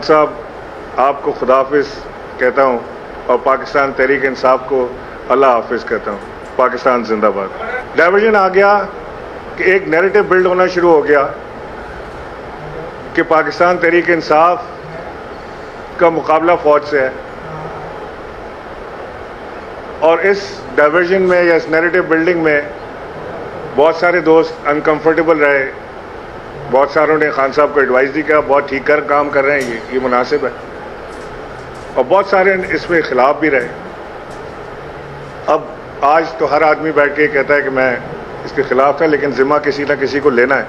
صاحب آپ کو خدا حافظ کہتا ہوں اور پاکستان تحریک انصاف کو اللہ حافظ کہتا ہوں. پاکستان زندہ باد. ڈائیورژن آ گیا کہ ایک نیریٹو بلڈ ہونا شروع ہو گیا کہ پاکستان تحریک انصاف کا مقابلہ فوج سے ہے، اور اس ڈائیورژن میں یا اس نیریٹو بلڈنگ میں بہت سارے دوست انکمفرٹیبل رہے. بہت ساروں نے خان صاحب کو ایڈوائز دی کہ بہت ٹھیک کام کر رہے ہیں، یہ مناسب ہے، اور بہت سارے اس میں خلاف بھی رہے. اب آج تو ہر آدمی بیٹھ کے کہتا ہے کہ میں اس کے خلاف تھا، لیکن ذمہ کسی نہ کسی کو لینا ہے.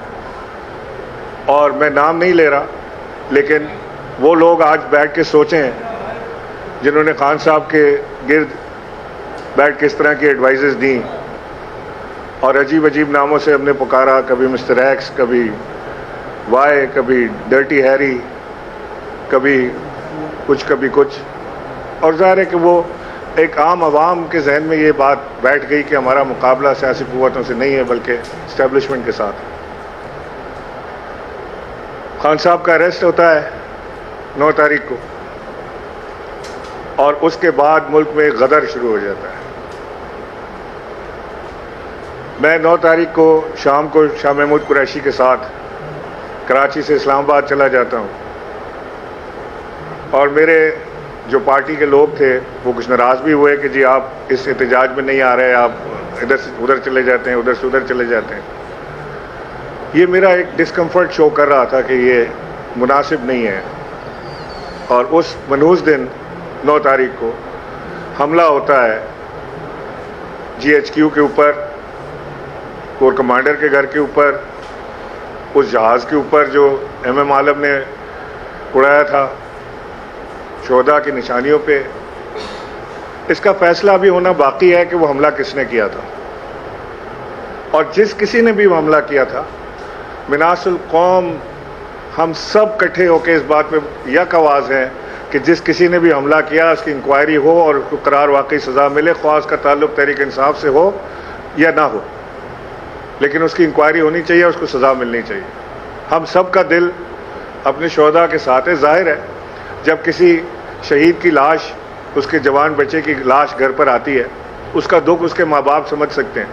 اور میں نام نہیں لے رہا، لیکن وہ لوگ آج بیٹھ کے سوچیں جنہوں نے خان صاحب کے گرد بیٹھ کے اس طرح کی ایڈوائزز دیں اور عجیب عجیب ناموں سے ہم نے پکارا، کبھی مسٹر ایکس، کبھی وائے، کبھی ڈرٹی ہیری، کبھی کچھ. اور ظاہر ہے کہ وہ ایک عام عوام کے ذہن میں یہ بات بیٹھ گئی کہ ہمارا مقابلہ سیاسی قوتوں سے نہیں ہے بلکہ اسٹیبلشمنٹ کے ساتھ. خان صاحب کا اریسٹ ہوتا ہے 9 تاریخ کو، اور اس کے بعد ملک میں غدر شروع ہو جاتا ہے. میں 9 تاریخ کو شام شاہ محمود قریشی کے ساتھ کراچی سے اسلام آباد چلا جاتا ہوں، اور میرے جو پارٹی کے لوگ تھے وہ کچھ ناراض بھی ہوئے کہ جی آپ اس احتجاج میں نہیں آ رہے، آپ ادھر سے ادھر چلے جاتے ہیں، ادھر سے ادھر چلے جاتے ہیں. یہ میرا ایک ڈسکمفرٹ شو کر رہا تھا کہ یہ مناسب نہیں ہے. اور اس منحوس دن 9 تاریخ کو حملہ ہوتا ہے GHQ کے اوپر، کور کمانڈر کے گھر کے اوپر، اس جہاز کے اوپر جو MM عالم نے اڑایا تھا شہداء کی نشانیوں پہ. اس کا فیصلہ ابھی ہونا باقی ہے کہ وہ حملہ کس نے کیا تھا، اور جس کسی نے بھی وہ حملہ کیا تھا، مناص القوم ہم سب کٹھے ہو کے اس بات پہ یک آواز ہیں کہ جس کسی نے بھی حملہ کیا اس کی انکوائری ہو اور اس کو قرار واقعی سزا ملے، خواہ اس کا تعلق تحریک انصاف سے ہو یا نہ ہو، لیکن اس کی انکوائری ہونی چاہیے، اس کو سزا ملنی چاہیے. ہم سب کا دل اپنے شہداء کے ساتھ ہے. ظاہر ہے جب کسی شہید کی لاش، اس کے جوان بچے کی لاش گھر پر آتی ہے، اس کا دکھ اس کے ماں باپ سمجھ سکتے ہیں.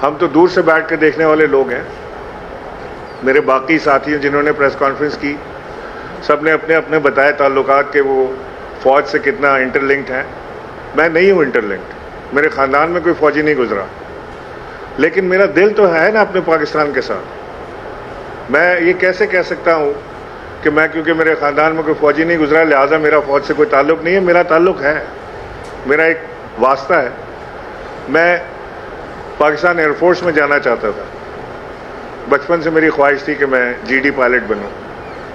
ہم تو دور سے بیٹھ کے دیکھنے والے لوگ ہیں. میرے باقی ساتھی جنہوں نے پریس کانفرنس کی، سب نے اپنے اپنے بتائے تعلقات کہ وہ فوج سے کتنا انٹر لنکڈ ہیں. میں نہیں ہوں انٹر لنکڈ، میرے خاندان میں کوئی فوجی نہیں گزرا، لیکن میرا دل تو ہے نا اپنے پاکستان کے ساتھ. میں یہ کیسے کہہ سکتا ہوں کہ میں کیونکہ میرے خاندان میں کوئی فوجی نہیں گزرا لہٰذا میرا فوج سے کوئی تعلق نہیں ہے؟ میرا تعلق ہے، میرا ایک واسطہ ہے. میں پاکستان ایئر فورس میں جانا چاہتا تھا. بچپن سے میری خواہش تھی کہ میں GD پائلٹ بنوں.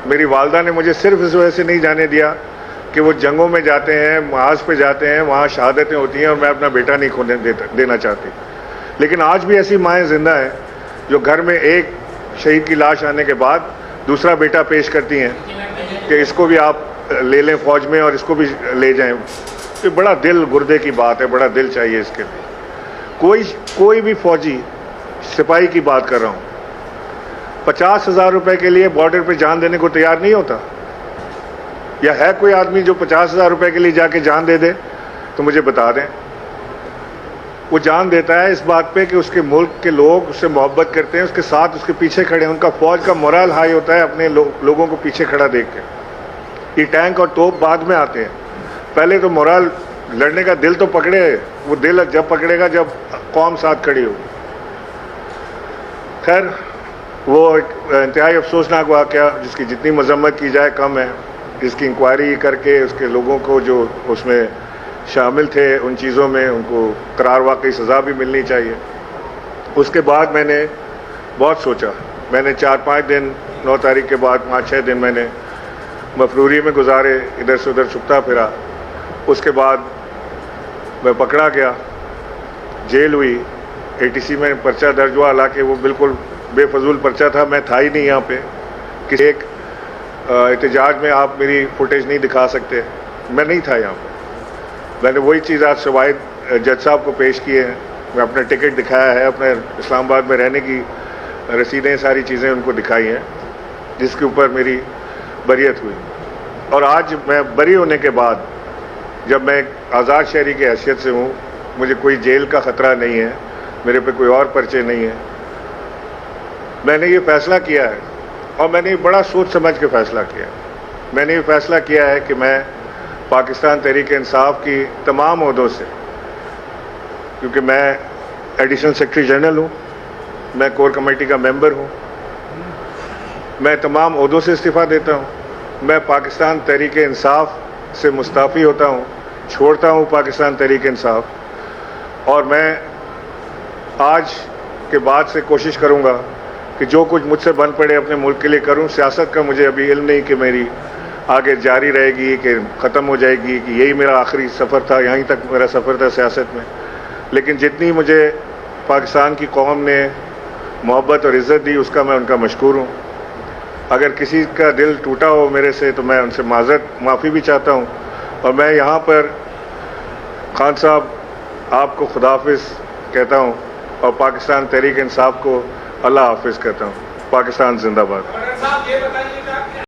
میری والدہ نے مجھے صرف اس وجہ سے نہیں جانے دیا کہ وہ جنگوں میں جاتے ہیں، محاذ پہ جاتے ہیں، وہاں شہادتیں ہوتی ہیں اور میں اپنا بیٹا نہیں کھونے دینا چاہتی. لیکن آج بھی ایسی مائیں زندہ ہیں جو گھر میں ایک شہید کی لاش آنے کے بعد دوسرا بیٹا پیش کرتی ہیں کہ اس کو بھی آپ لے لیں فوج میں اور اس کو بھی لے جائیں. یہ بڑا دل گردے کی بات ہے، بڑا دل چاہیے اس کے لیے. کوئی بھی فوجی، سپاہی کی بات کر رہا ہوں، 50,000 روپے کے لیے بارڈر پہ جان دینے کو تیار نہیں ہوتا. یا ہے کوئی آدمی جو 50,000 روپے کے لیے جا کے جان دے دے تو مجھے بتا دیں. وہ جان دیتا ہے اس بات پہ کہ اس کے ملک کے لوگ اس سے محبت کرتے ہیں، اس کے ساتھ اس کے پیچھے کھڑے ہیں. ان کا فوج کا مورال ہائی ہوتا ہے اپنے لوگوں کو پیچھے کھڑا دیکھ کے. یہ ٹینک اور توپ بعد میں آتے ہیں، پہلے تو مورال لڑنے کا دل تو پکڑے. وہ دل جب پکڑے گا جب قوم ساتھ کھڑی ہو. خیر، وہ ایک انتہائی افسوسناک واقعہ جس کی جتنی مذمت کی جائے کم ہے. اس کی انکوائری کر کے اس کے لوگوں کو جو اس میں شامل تھے ان چیزوں میں ان کو قرار واقعی سزا بھی ملنی چاہیے. اس کے بعد میں نے بہت سوچا. میں نے 4-5 دن 9 تاریخ کے بعد 5-6 دن میں نے مفروری میں گزارے، ادھر سے ادھر چھپتا پھرا. اس کے بعد میں پکڑا گیا، جیل ہوئی، ATC میں پرچہ درج ہوا، حالانکہ وہ بالکل بے فضول پرچہ تھا. میں تھا ہی نہیں یہاں پہ. کسی ایک احتجاج میں آپ میری فوٹیج نہیں دکھا سکتے، میں نہیں تھا یہاں پہ. میں نے وہی چیز آج شواہد جج صاحب کو پیش کیے ہیں. میں اپنا ٹکٹ دکھایا ہے، اپنے اسلام آباد میں رہنے کی رسیدیں، ساری چیزیں ان کو دکھائی ہیں، جس کے اوپر میری بریت ہوئی. اور آج میں بری ہونے کے بعد جب میں ایک آزاد شہری کی حیثیت سے ہوں, مجھے کوئی جیل کا خطرہ نہیں ہے, میرے پہ کوئی اور پرچے نہیں ہے, میں نے یہ فیصلہ کیا ہے اور میں نے یہ بڑا سوچ سمجھ کے فیصلہ کیا ہے. میں نے یہ فیصلہ کیا ہے کہ میں پاکستان تحریک انصاف کی تمام عہدوں سے, کیونکہ میں ایڈیشنل سیکرٹری جنرل ہوں, میں کور کمیٹی کا ممبر ہوں, میں تمام عہدوں سے استعفیٰ دیتا ہوں. میں پاکستان تحریک انصاف سے مستعفی ہوتا ہوں, چھوڑتا ہوں پاکستان تحریک انصاف, اور میں آج کے بعد سے کوشش کروں گا کہ جو کچھ مجھ سے بن پڑے اپنے ملک کے لیے کروں. سیاست کا مجھے ابھی علم نہیں کہ میری آگے جاری رہے گی کہ ختم ہو جائے گی, کہ یہی میرا آخری سفر تھا, یہیں تک میرا سفر تھا سیاست میں. لیکن جتنی مجھے پاکستان کی قوم نے محبت اور عزت دی اس کا میں ان کا مشکور ہوں. اگر کسی کا دل ٹوٹا ہو میرے سے تو میں ان سے معافی بھی چاہتا ہوں. اور میں یہاں پر خان صاحب آپ کو خدا حافظ کہتا ہوں اور پاکستان تحریک انصاف کو اللہ حافظ کہتا ہوں. پاکستان زندہ باد. صاحب یہ بتائیے